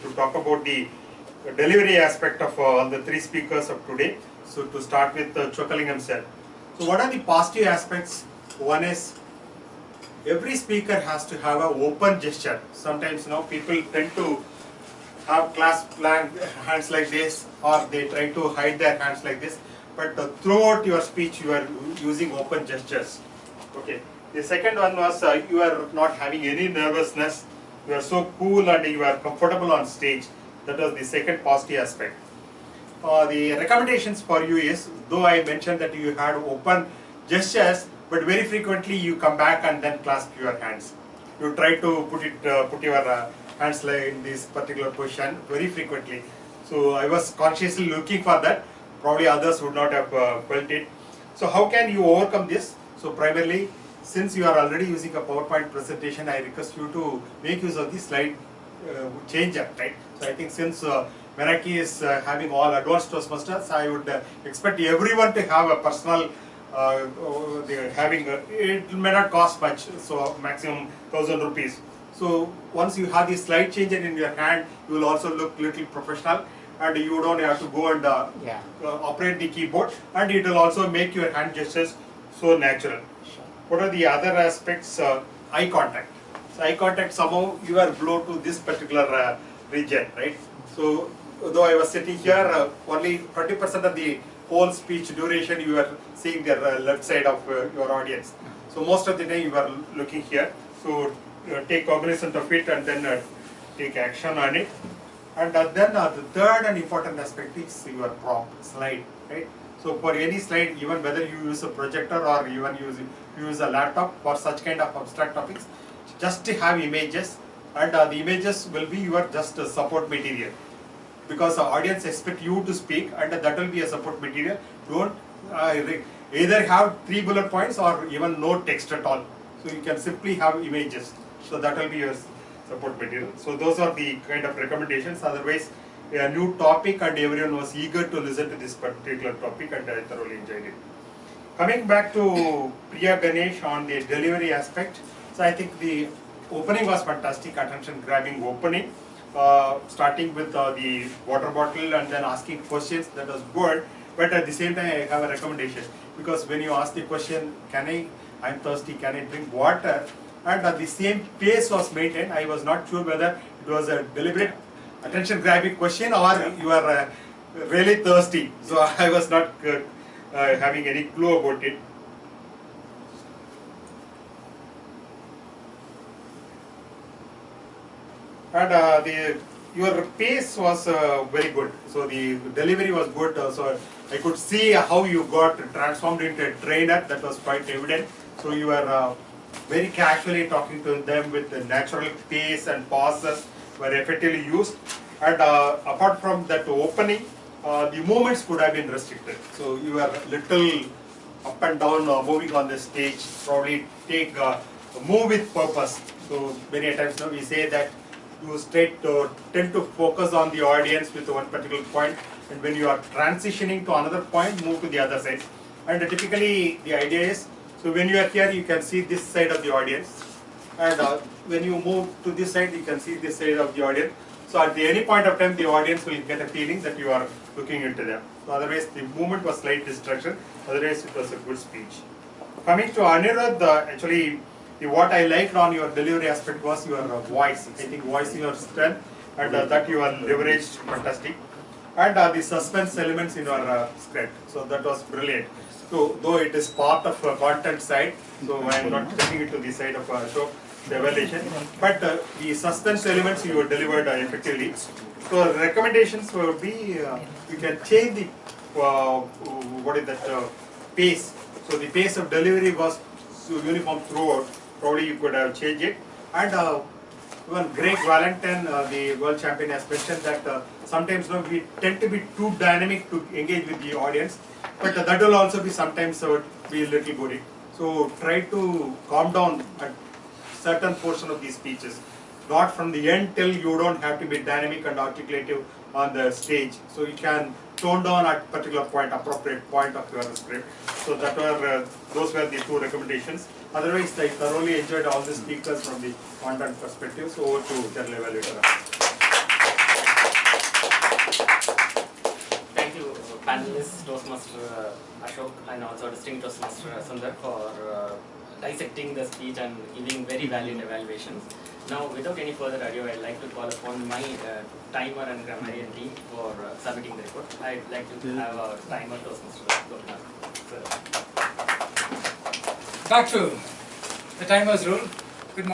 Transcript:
to talk about the delivery aspect of all the three speakers of today. So to start with Chokalingam sir. So what are the positive aspects? One is every speaker has to have an open gesture. Sometimes people tend to have clasped hands like this, or they try to hide their hands like this. But throughout your speech, you are using open gestures. Okay. The second one was you are not having any nervousness. You are so cool and you are comfortable on stage. That was the second positive aspect. The recommendations for you is, though I mentioned that you had open gestures, but very frequently you come back and then clasp your hands. You try to put your hands in this particular position very frequently. So I was consciously looking for that. Probably others would not have felt it. So how can you overcome this? So primarily, since you are already using a PowerPoint presentation, I request you to make use of the slide changer, right? So I think since Meraki is having all advanced Toastmasters, I would expect everyone to have a personal, it may not cost much, so maximum 1,000 rupees. So once you have the slide changer in your hand, you will also look little professional, and you don't have to go and operate the keyboard, and it will also make your hand gestures so natural. Sure. What are the other aspects? Eye contact. So eye contact, somehow you are blown to this particular region, right? So though I was sitting here, only 20% of the whole speech duration you are seeing the left side of your audience. So most of the time you are looking here. So take cognizance of it and then take action on it. And then the third and important aspect is your prompt slide, right? So for any slide, even whether you use a projector or even use a laptop for such kind of abstract topics, just to have images, and the images will be your just support material, because the audience expect you to speak, and that will be a support material. Don't either have 3 bullet points or even no text at all. So you can simply have images. So that will be your support material. So those are the kind of recommendations. Otherwise, a new topic and everyone was eager to listen to this particular topic, and I thoroughly enjoyed it. Coming back to Priya Ganesh on the delivery aspect, so I think the opening was fantastic, attention grabbing opening, starting with the water bottle and then asking questions. That was good, but at the same time I have a recommendation, because when you ask the question, I'm thirsty, can I drink water? And the same pace was maintained. I was not sure whether it was a deliberate attention grabbing question or you are really thirsty. So I was not having any clue about it. And your pace was very good. So the delivery was good. So I could see how you got transformed into a trainer. That was quite evident. So you were very casually talking to them with the natural pace and pauses were effectively used. And apart from that opening, the movements could have been restricted. So you were little up and down moving on the stage. Probably move with purpose. So many times we say that you tend to focus on the audience with one particular point, and when you are transitioning to another point, move to the other side. And typically the idea is, so when you are here, you can see this side of the audience, and when you move to this side, you can see this side of the audience. So at any point of time, the audience will get a feeling that you are looking into them. So otherwise, the movement was slight distraction. Otherwise, it was a good speech. Coming to Anirudh, actually, what I liked on your delivery aspect was your voice. I think voice is your strength, and that you are leveraged fantastic. And the suspense elements in your script. So that was brilliant. So though it is part of a content side, so I am not taking it to the side of show the evaluation, but the suspense elements you delivered effectively. So recommendations would be you can change the pace. So the pace of delivery was uniform throughout. Probably you could have changed it. And even Greg Valentin, the world champion, has mentioned that sometimes we tend to be too dynamic to engage with the audience, but that will also be sometimes be a little boring. So try to calm down at certain portion of these speeches. Not from the end till you don't have to be dynamic and articulative on the stage. So you can tone down at particular point, appropriate point of your script. So that were those were the 2 recommendations. Otherwise, I thoroughly enjoyed all the speakers from the content perspective. So over to General Evaluator. Miss Toastmaster Ashok and also Distinct Toastmaster Sundar for dissecting the speech and giving very valid evaluations. Now, without any further ado, I'd like to call upon my timer and grammarian team for submitting the report. I'd like to have a timer Toastmaster. Back to the timer's rule.